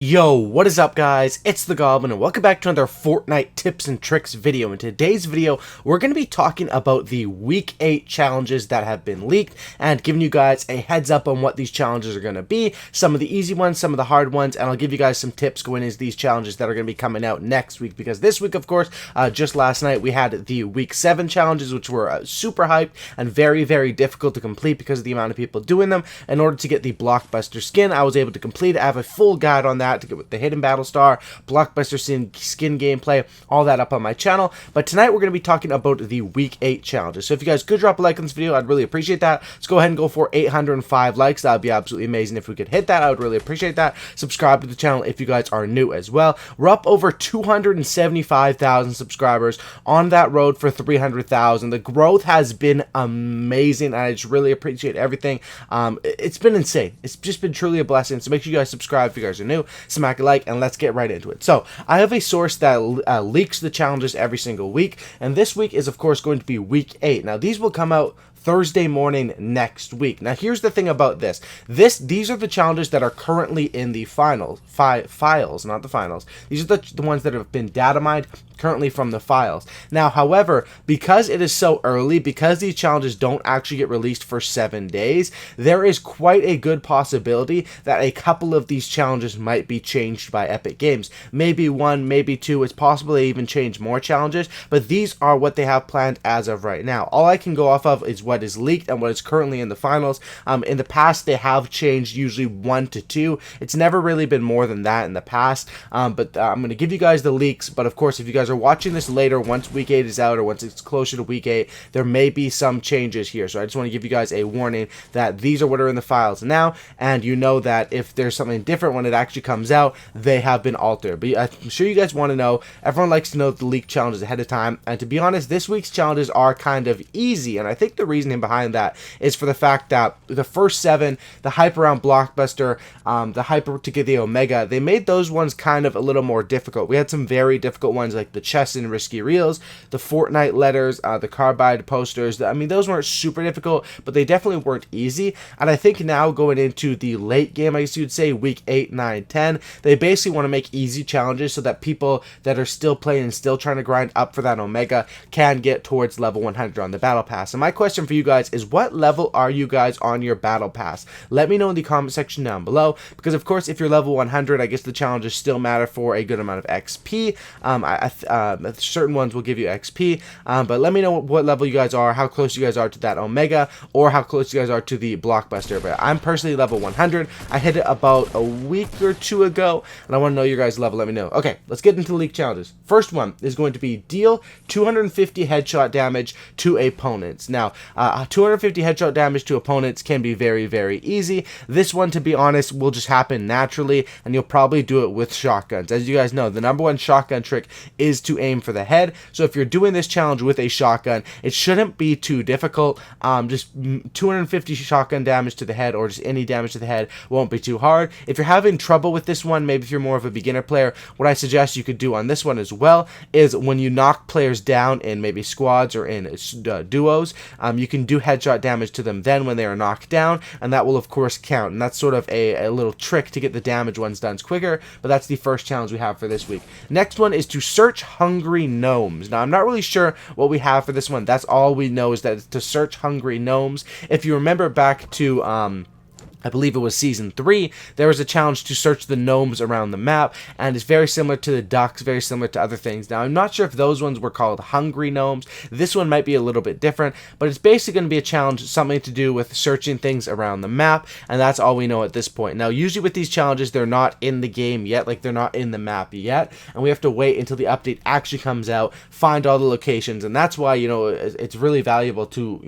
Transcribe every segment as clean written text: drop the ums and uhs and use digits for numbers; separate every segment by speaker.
Speaker 1: Yo, what is up guys? It's the Goblin and welcome back to another Fortnite tips and tricks video. In today's video, we're going to be talking about the week 8 challenges that have been leaked and giving you guys a heads up on what these challenges are going to be, some of the easy ones, some of the hard ones, and I'll give you guys some tips going into these challenges that are going to be coming out next week, because this week, of course, just last night we had the week 7 challenges, which were super hyped and very, very difficult to complete because of the amount of people doing them. In order to get the blockbuster skin, I was able to complete it. I have a full guide on that to get with the hidden battle star, blockbuster skin gameplay, all that up on my channel. But tonight we're going to be talking about the week 8 challenges. So if you guys could drop a like on this video, I'd really appreciate that. Let's go ahead and go for 805 likes. That would be absolutely amazing if we could hit that. I would really appreciate that. Subscribe to the channel if you guys are new as well. We're up over 275,000 subscribers, on that road for 300,000. The growth has been amazing. I just really appreciate everything. It's been insane. It's just been truly a blessing. So make sure you guys subscribe if you guys are new. Smack a like and let's get right into it. So I have a source that leaks the challenges every single week, and this week is of course going to be week 8. Now these will come out Thursday morning next week. Now here's the thing about this. These are the challenges that are currently in the files, not the finals. These are the ones that have been data mined currently from the files. Now, however, because it is so early, because these challenges don't actually get released for 7 days, there is quite a good possibility that a couple of these challenges might be changed by Epic Games. Maybe one, maybe two. It's possible they even change more challenges, but these are what they have planned as of right now. All I can go off of is what is leaked and what is currently in the finals. In the past, they have changed usually 1 to 2. It's never really been more than that in the past, but I'm going to give you guys the leaks. But of course, if you guys are watching this later, once week 8 is out or once it's closer to week 8, there may be some changes here. So I just want to give you guys a warning that these are what are in the files now, and you know that if there's something different when it actually comes out, they have been altered. But I'm sure you guys want to know. Everyone likes to know the leak challenges ahead of time, and to be honest, this week's challenges are kind of easy, and I think the reasoning behind that is for the fact that the first 7, the hype around blockbuster, the hype to get the Omega, they made those ones kind of a little more difficult. We had some very difficult ones like the chest and risky reels, the Fortnite letters, the carbide posters. I mean, those weren't super difficult, but they definitely weren't easy. And I think now going into the late game, I guess you'd say week 8, 9, 10, they basically want to make easy challenges so that people that are still playing and still trying to grind up for that Omega can get towards level 100 on the battle pass. And my question for you guys is, what level are you guys on your battle pass? Let me know in the comment section down below, because of course if you're level 100, I guess the challenges still matter for a good amount of XP. Certain ones will give you XP, but let me know what level you guys are, how close you guys are to that Omega, or how close you guys are to the blockbuster. But I'm personally level 100. I hit it about a week or 2 ago, and I want to know your guys' level. Let me know. Okay, let's get into the league challenges. First one is going to be deal 250 headshot damage to opponents. Now, 250 headshot damage to opponents can be very, very easy. This one, to be honest, will just happen naturally, and you'll probably do it with shotguns. As you guys know, the number one shotgun trick is to aim for the head. So if you're doing this challenge with a shotgun, it shouldn't be too difficult. Just 250 shotgun damage to the head, or just any damage to the head, won't be too hard. If you're having trouble with this one, maybe if you're more of a beginner player, what I suggest you could do on this one as well is when you knock players down in maybe squads or in duos, you can do headshot damage to them then when they are knocked down, and that will of course count. And that's sort of a little trick to get the damage ones done quicker. But that's the first challenge we have for this week. Next one is to search hungry gnomes. Now I'm not really sure what we have for this one. That's all we know, is that it's to search hungry gnomes. If you remember back to I believe it was season 3, there was a challenge to search the gnomes around the map, and it's very similar to the ducks, very similar to other things. Now, I'm not sure if those ones were called hungry gnomes. This one might be a little bit different, but it's basically going to be a challenge, something to do with searching things around the map, and that's all we know at this point. Now, usually with these challenges, they're not in the game yet, like they're not in the map yet, and we have to wait until the update actually comes out, find all the locations, and that's why, it's really valuable to,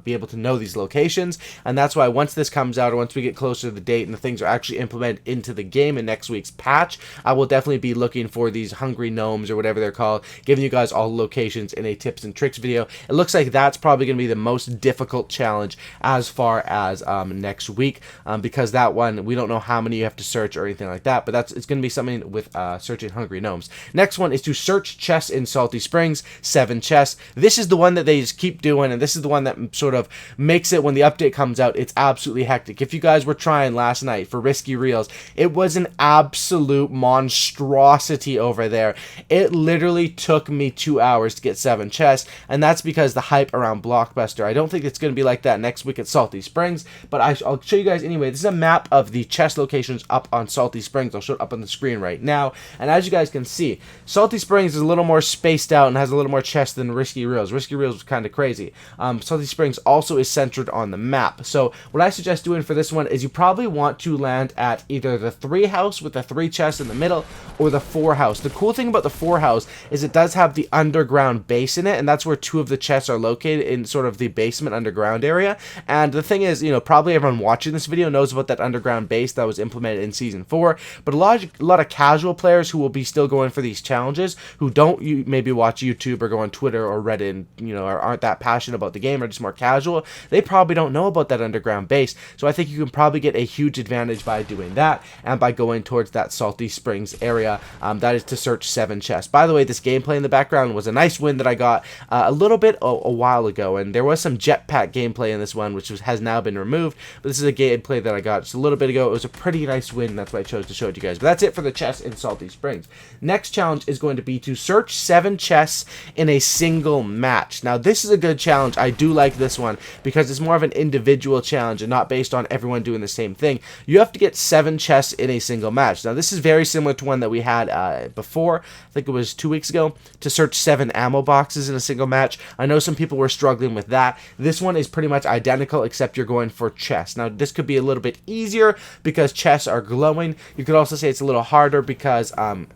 Speaker 1: be able to know these locations, and that's why once this comes out, or once we get closer to the date and the things are actually implemented into the game in next week's patch, I will definitely be looking for these hungry gnomes or whatever they're called, giving you guys all the locations in a tips and tricks video. It looks like that's probably going to be the most difficult challenge as far as next week, because that one, we don't know how many you have to search or anything like that, but it's going to be something with searching hungry gnomes. Next one is to search chests in Salty Springs, 7 chests. This is the one that they just keep doing, and this is the one that sort of makes it, when the update comes out, it's absolutely hectic. If if you guys were trying last night for risky reels, it was an absolute monstrosity over there. It literally took me 2 hours to get 7 chests, and that's because the hype around Blockbuster. I don't think it's going to be like that next week at Salty Springs, but I'll show you guys anyway. This is a map of the chest locations up on Salty Springs. I'll show it up on the screen right now, and as you guys can see, Salty Springs is a little more spaced out and has a little more chests than Risky Reels. Risky Reels was kind of crazy. Salty Springs also is centered on the map. So what I suggest doing for this one is you probably want to land at either the 3 house with the 3 chests in the middle or the 4 house. The cool thing about the 4 house is it does have the underground base in it, and that's where 2 of the chests are located, in sort of the basement underground area. And the thing is, you know, probably everyone watching this video knows about that underground base that was implemented in season 4, but a lot of casual players who will be still going for these challenges, who don't maybe watch YouTube or go on Twitter or Reddit, and, you know, or aren't that passionate about the game, or just more casual, they probably don't know about that underground base. So I think you can probably get a huge advantage by doing that, and by going towards that Salty Springs area. That is to search 7 chests. By the way, this gameplay in the background was a nice win that I got a little bit a while ago, and there was some jetpack gameplay in this one, which has now been removed, but this is a gameplay that I got just a little bit ago. It was a pretty nice win, and that's why I chose to show it to you guys. But that's it for the chests in Salty Springs. Next challenge is going to be to search 7 chests in a single match. Now, this is a good challenge. I do like this one because it's more of an individual challenge and not based on everyone doing the same thing. You have to get 7 chests in a single match. Now, this is very similar to one that we had before. I think it was 2 weeks ago, to search 7 ammo boxes in a single match. I know some people were struggling with that. This one is pretty much identical, except you're going for chests. Now, this could be a little bit easier because chests are glowing. You could also say it's a little harder because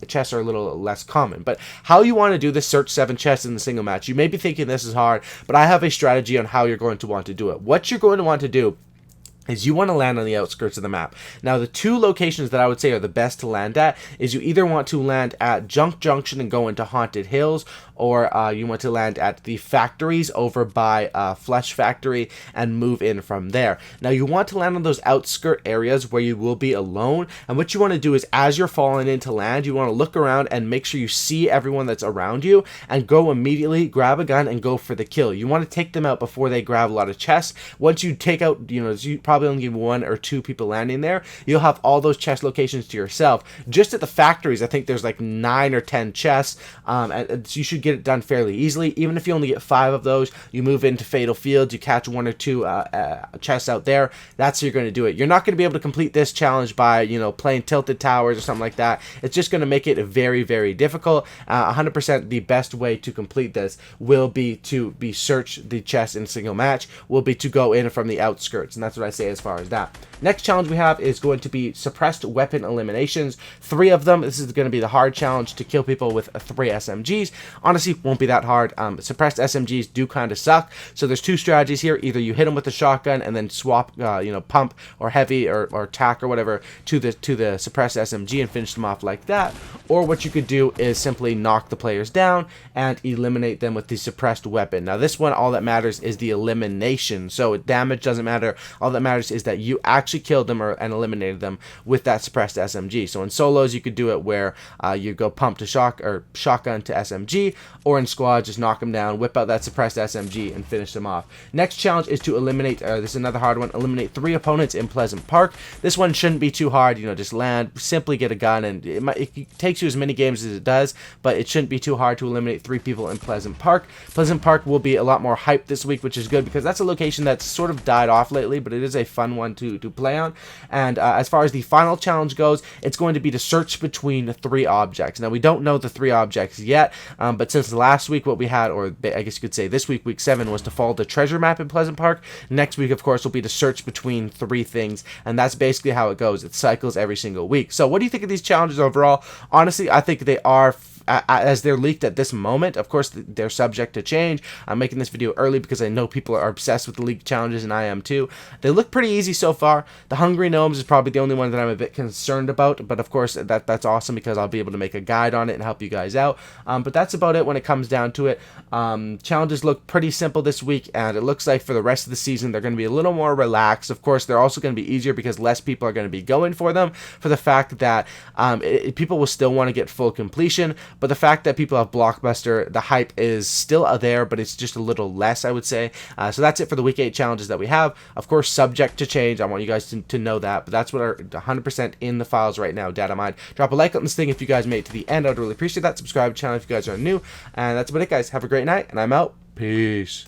Speaker 1: chests are a little less common. But how you want to do this, search 7 chests in a single match, you may be thinking this is hard, but I have a strategy on how you're going to want to do it. What you're going to want to do is you want to land on the outskirts of the map. Now, the 2 locations that I would say are the best to land at is you either want to land at Junk Junction and go into Haunted Hills, or you want to land at the factories over by Flesh Factory and move in from there. Now, you want to land on those outskirt areas where you will be alone, and what you want to do is, as you're falling into land, you want to look around and make sure you see everyone that's around you, and go immediately, grab a gun, and go for the kill. You want to take them out before they grab a lot of chests. Once you take out, you know, you probably only get 1 or 2 people landing there, you'll have all those chest locations to yourself. Just at the factories, I think there's like 9 or 10 chests, and you should get it done fairly easily. Even if you only get 5 of those, you move into Fatal Fields, you catch 1 or 2 chests out there. That's how you're going to do it. You're not going to be able to complete this challenge by, you know, playing Tilted Towers or something like that. It's just going to make it very, very difficult. 100% the best way to complete this will be to search the chest in a single match, will be to go in from the outskirts, and that's what I say as far as that. Next challenge we have is going to be suppressed weapon eliminations. 3 of them. This is going to be the hard challenge, to kill people with 3 SMGs. Honestly, won't be that hard. Suppressed SMGs do kind of suck. So there's 2 strategies here. Either you hit them with a shotgun and then swap, you know, pump or heavy or tack or whatever to the suppressed SMG and finish them off like that. Or what you could do is simply knock the players down and eliminate them with the suppressed weapon. Now, this one, all that matters is the elimination. So damage doesn't matter. All that matters is that you actually killed them and eliminated them with that suppressed SMG. So in solos, you could do it where you go pump to shotgun to SMG, or in squad, just knock them down, whip out that suppressed SMG, and finish them off. Next challenge is to eliminate, this is another hard one, eliminate 3 opponents in Pleasant Park. This one shouldn't be too hard. You know, just land, simply get a gun, and it takes you as many games as it does, but it shouldn't be too hard to eliminate 3 people in Pleasant Park. Pleasant Park will be a lot more hyped this week, which is good because that's a location that's sort of died off lately, but it is a fun one to play on. And as far as the final challenge goes, it's going to be to search between 3 objects. Now, we don't know the 3 objects yet, but since last week what we had, or I guess you could say this week, week 7, was to follow the treasure map in Pleasant Park. Next week, of course, will be to search between 3 things, and that's basically how it goes. It cycles every single week. So what do you think of these challenges overall? Honestly, I think they are, as they're leaked at this moment, of course, they're subject to change. I'm making this video early because I know people are obsessed with the leaked challenges, and I am too. They look pretty easy so far. The Hungry Gnomes is probably the only one that I'm a bit concerned about, but of course, that's awesome because I'll be able to make a guide on it and help you guys out. But that's about it when it comes down to it. Challenges look pretty simple this week, and it looks like for the rest of the season, they're going to be a little more relaxed. Of course, they're also going to be easier because less people are going to be going for them, for the fact that people will still want to get full completion, but the fact that people have Blockbuster, the hype is still there, but it's just a little less, I would say. So that's it for the week 8 challenges that we have. Of course, subject to change. I want you guys to know that, but that's what are 100% in the files right now, data mined. Drop a like on this thing if you guys made it to the end. I would really appreciate that. Subscribe to the channel if you guys are new, and that's about it, guys. Have a great night, and I'm out. Peace.